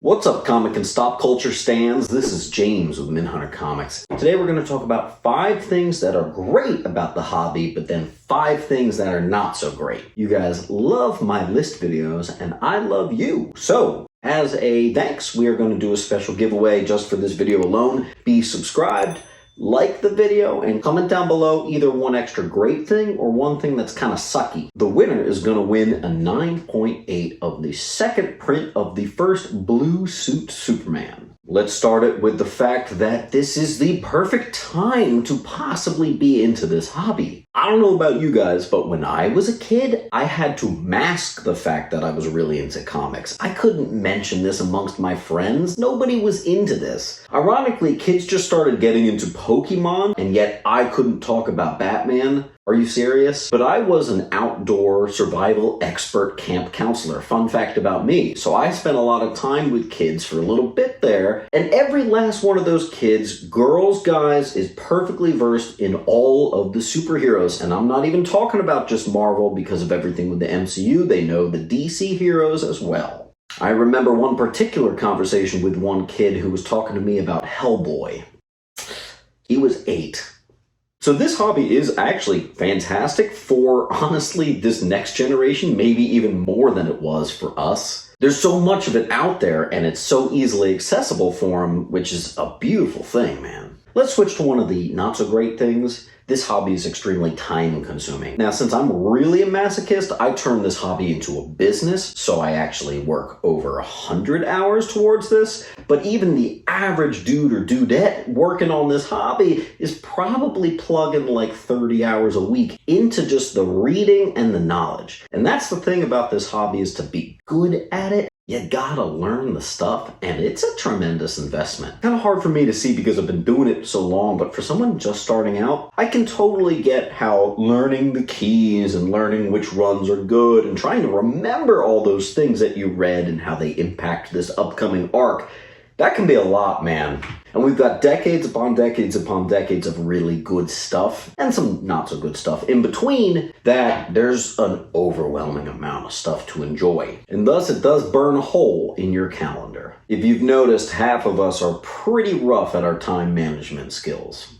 What's up, comic and stop culture stands? This is James with Minhunter Comics. Today we're going to talk about 5 things that are great about the hobby, but then 5 things that are not so great. You guys love my list videos, and I love you. So, as a thanks, we are going to do a special giveaway just for this video alone. Be subscribed, like the video, and comment down below either one extra great thing or one thing that's kind of sucky. The winner is going to win a 9.8 of the second print of the first Blue Suit Superman. Let's start it with the fact that this is the perfect time to possibly be into this hobby. I don't know about you guys, but when I was a kid, I had to mask the fact that I was really into comics. I couldn't mention this amongst my friends. Nobody was into this. Ironically, kids just started getting into Pokemon, and yet I couldn't talk about Batman. Are you serious? But I was an outdoor survival expert camp counselor. Fun fact about me. So I spent a lot of time with kids for a little bit there, and every last one of those kids, girls, guys, is perfectly versed in all of the superheroes. And I'm not even talking about just Marvel because of everything with the MCU. They know the DC heroes as well. I remember one particular conversation with one kid who was talking to me about Hellboy. He was 8. So this hobby is actually fantastic for, honestly, this next generation, maybe even more than it was for us. There's so much of it out there, and it's so easily accessible for them, which is a beautiful thing, man. Let's switch to one of the not-so-great things. This hobby is extremely time-consuming. Now, since I'm really a masochist, I turned this hobby into a business, so I actually work over 100 hours towards this. But even the average dude or dudette working on this hobby is probably plugging like 30 hours a week into just the reading and the knowledge. And that's the thing about this hobby, is to be good at it. You gotta learn the stuff, and it's a tremendous investment. Kind of hard for me to see because I've been doing it so long, but for someone just starting out, I can totally get how learning the keys and learning which runs are good and trying to remember all those things that you read and how they impact this upcoming arc, that can be a lot, man. And we've got decades upon decades upon decades of really good stuff and some not so good stuff in between, that there's an overwhelming amount of stuff to enjoy. And thus it does burn a hole in your calendar. If you've noticed, half of us are pretty rough at our time management skills.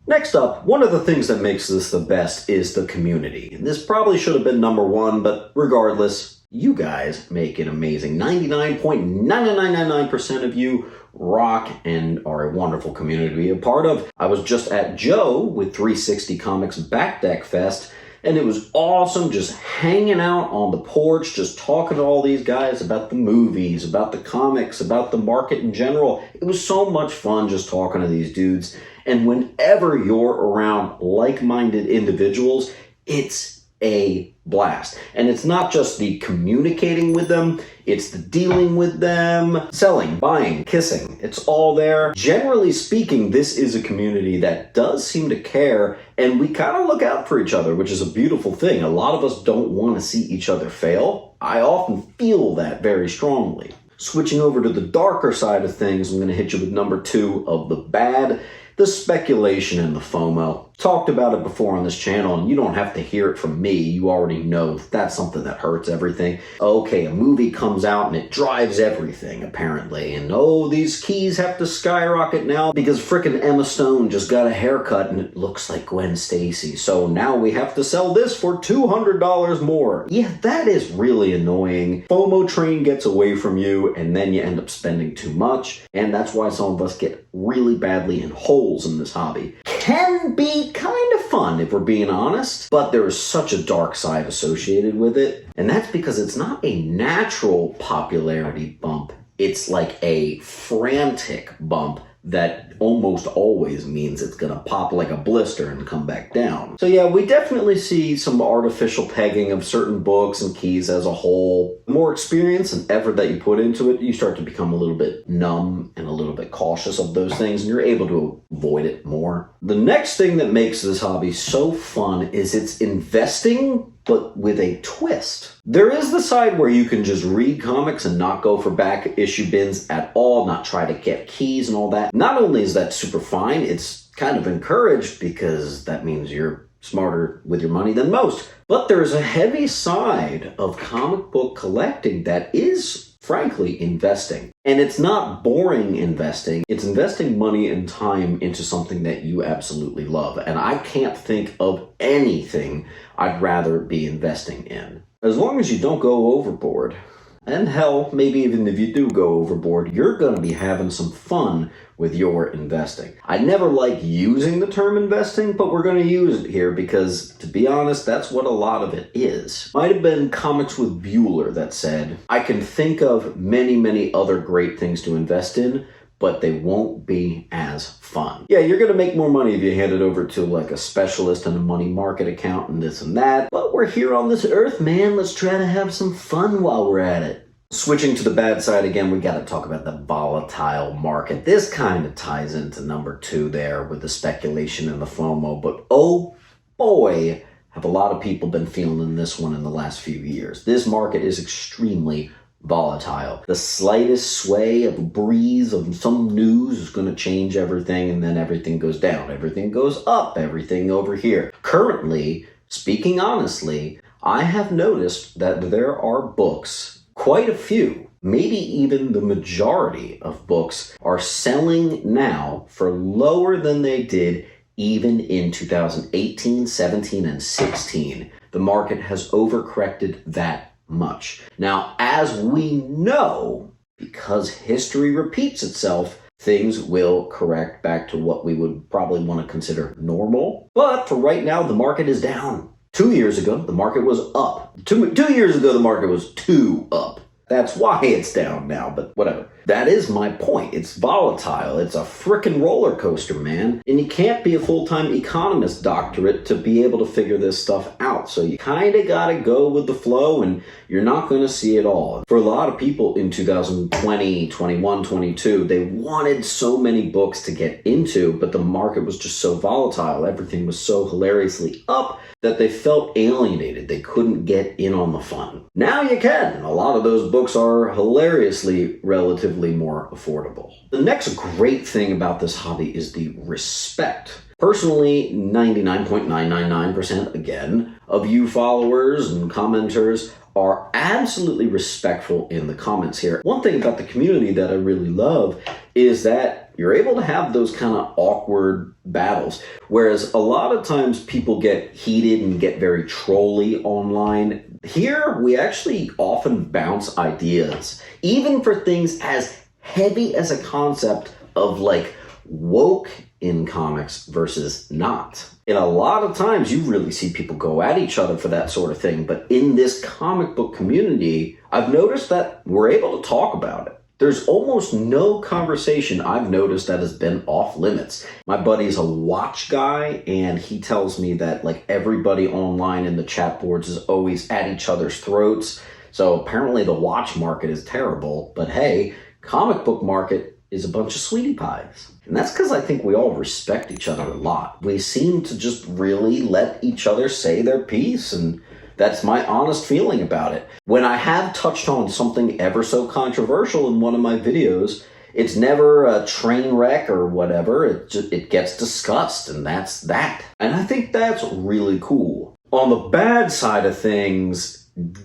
Next up, one of the things that makes this the best is the community. This probably should have been number 1, but regardless, you guys make it amazing. 99.9999% of you rock and are a wonderful community to be a part of. I was just at Joe with 360 Comics Backdeck Fest, and it was awesome just hanging out on the porch, just talking to all these guys about the movies, about the comics, about the market in general. It was so much fun just talking to these dudes. And whenever you're around like-minded individuals, it's a blast. And it's not just the communicating with them, it's the dealing with them, selling, buying, kissing. It's all there. Generally speaking, this is a community that does seem to care, and we kind of look out for each other, which is a beautiful thing. A lot of us don't want to see each other fail. I often feel that very strongly. Switching over to the darker side of things, I'm going to hit you with number 2 of the bad. The speculation and the FOMO. Talked about it before on this channel, and you don't have to hear it from me. You already know that's something that hurts everything. Okay, a movie comes out and it drives everything, apparently. And oh, these keys have to skyrocket now because frickin' Emma Stone just got a haircut and it looks like Gwen Stacy. So now we have to sell this for $200 more. Yeah, that is really annoying. FOMO train gets away from you, and then you end up spending too much. And that's why some of us get really badly in holes in this hobby. Can be kind of fun if we're being honest, but there is such a dark side associated with it, and that's because it's not a natural popularity bump. It's like a frantic bump that almost always means it's gonna pop like a blister and come back down. So yeah, we definitely see some artificial pegging of certain books and keys as a whole. The more experience and effort that you put into it, you start to become a little bit numb and a little bit cautious of those things, and you're able to avoid it more. The next thing that makes this hobby so fun is it's investing, but with a twist. There is the side where you can just read comics and not go for back issue bins at all, not try to get keys and all that. Not only is that super fine, it's kind of encouraged because that means you're smarter with your money than most. But there's a heavy side of comic book collecting that is frankly, investing. And it's not boring investing. It's investing money and time into something that you absolutely love. And I can't think of anything I'd rather be investing in. As long as you don't go overboard. And hell, maybe even if you do go overboard, you're going to be having some fun with your investing. I never like using the term investing, but we're going to use it here because, to be honest, that's what a lot of it is. Might have been Comics with Bueller that said, I can think of many, many other great things to invest in, but they won't be as fun. Yeah, you're gonna make more money if you hand it over to like a specialist and a money market account and this and that, but we're here on this earth, man. Let's try to have some fun while we're at it. Switching to the bad side again, we gotta talk about the volatile market. This kind of ties into number 2 there with the speculation and the FOMO, but oh boy, have a lot of people been feeling this one in the last few years. This market is extremely volatile. The slightest sway of a breeze of some news is going to change everything, and then everything goes down. Everything goes up, everything over here. Currently, speaking honestly, I have noticed that there are books, quite a few, maybe even the majority of books, are selling now for lower than they did even in 2018, 17, and 16. The market has overcorrected that much. Now, as we know, because history repeats itself, things will correct back to what we would probably want to consider normal. But for right now, the market is down. 2 years ago, the market was up. Two years ago, the market was 2 up. That's why it's down now, but whatever. That is my point. It's volatile. It's a frickin' roller coaster, man. And you can't be a full-time economist doctorate to be able to figure this stuff out. So you kind of got to go with the flow, and you're not going to see it all. For a lot of people in 2020, 21, 22, they wanted so many books to get into, but the market was just so volatile. Everything was so hilariously up that they felt alienated. They couldn't get in on the fun. Now you can. A lot of those books are hilariously relatively more affordable. The next great thing about this hobby is the respect. Personally, 99.999% again of you followers and commenters are absolutely respectful in the comments here. One thing about the community that I really love is that you're able to have those kind of awkward battles. Whereas a lot of times people get heated and get very trolly online. Here, we actually often bounce ideas, even for things as heavy as a concept of like woke in comics versus not. And a lot of times you really see people go at each other for that sort of thing. But in this comic book community, I've noticed that we're able to talk about it. There's almost no conversation I've noticed that has been off limits. My buddy's a watch guy, and he tells me that like everybody online in the chat boards is always at each other's throats. So apparently the watch market is terrible, but hey, comic book market is a bunch of sweetie pies. And that's because I think we all respect each other a lot. We seem to just really let each other say their piece, and that's my honest feeling about it. When I have touched on something ever so controversial in one of my videos, it's never a train wreck or whatever. It gets discussed, and that's that. And I think that's really cool. On the bad side of things,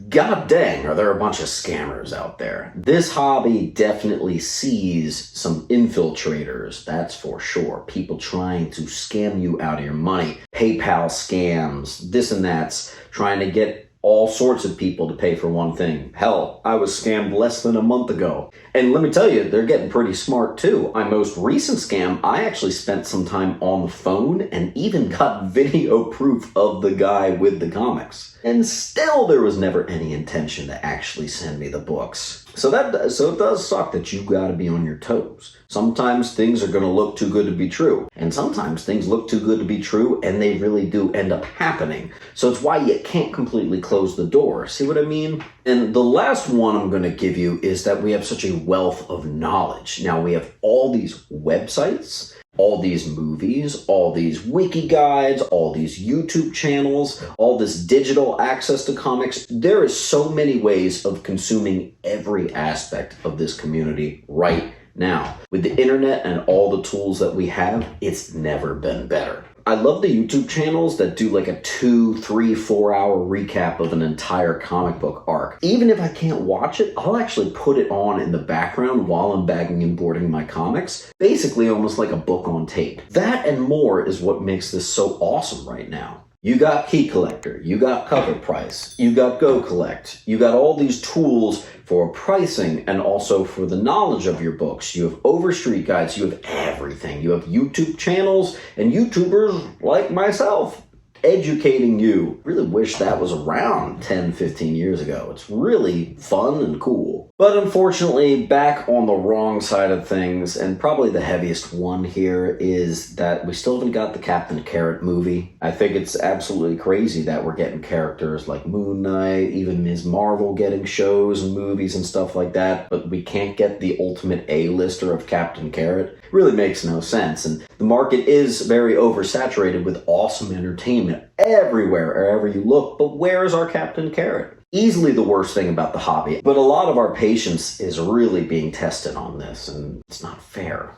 god dang, are there a bunch of scammers out there. This hobby definitely sees some infiltrators, that's for sure. People trying to scam you out of your money. PayPal scams, this and that's, trying to get all sorts of people to pay for one thing. Hell, I was scammed less than a month ago. And let me tell you, they're getting pretty smart too. My most recent scam, I actually spent some time on the phone and even got video proof of the guy with the comics. And still there was never any intention to actually send me the books. So it does suck that you gotta be on your toes. Sometimes things are gonna look too good to be true. And sometimes things look too good to be true and they really do end up happening. So it's why you can't completely close the door. See what I mean? And the last one I'm gonna give you is that we have such a wealth of knowledge. Now we have all these websites, all these movies, all these wiki guides, all these YouTube channels, all this digital access to comics. There is so many ways of consuming every aspect of this community right now. With the internet and all the tools that we have, it's never been better. I love the YouTube channels that do like a 2, 3, 4 hour recap of an entire comic book arc. Even if I can't watch it, I'll actually put it on in the background while I'm bagging and boarding my comics. Basically almost like a book on tape. That and more is what makes this so awesome right now. You got Key Collector, you got Cover Price, you got Go Collect, you got all these tools for pricing and also for the knowledge of your books. You have Overstreet guides, you have everything. You have YouTube channels and YouTubers like myself educating you. Really wish that was around 10, 15 years ago. It's really fun and cool. But unfortunately, back on the wrong side of things, and probably the heaviest one here, is that we still haven't got the Captain Carrot movie. I think it's absolutely crazy that we're getting characters like Moon Knight, even Ms. Marvel getting shows and movies and stuff like that, but we can't get the ultimate A-lister of Captain Carrot. It really makes no sense, and the market is very oversaturated with awesome entertainment everywhere, wherever you look, but where is our Captain Carrot? Easily the worst thing about the hobby, but a lot of our patience is really being tested on this, and it's not fair.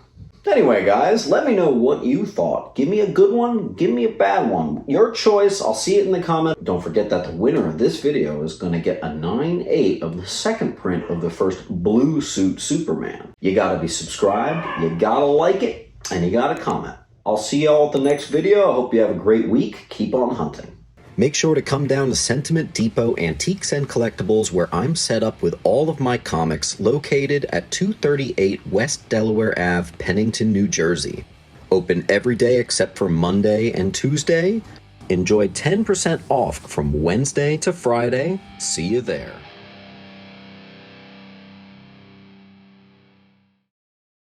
Anyway, guys, let me know what you thought. Give me a good one, give me a bad one. Your choice, I'll see it in the comments. Don't forget that the winner of this video is going to get a 9/8 of the second print of the first blue suit Superman. You gotta be subscribed, you gotta like it, and you gotta comment. I'll see y'all at the next video. I hope you have a great week. Keep on hunting. Make sure to come down to Sentiment Depot Antiques and Collectibles, where I'm set up with all of my comics, located at 238 West Delaware Ave, Pennington, New Jersey. Open every day except for Monday and Tuesday. Enjoy 10% off from Wednesday to Friday. See you there.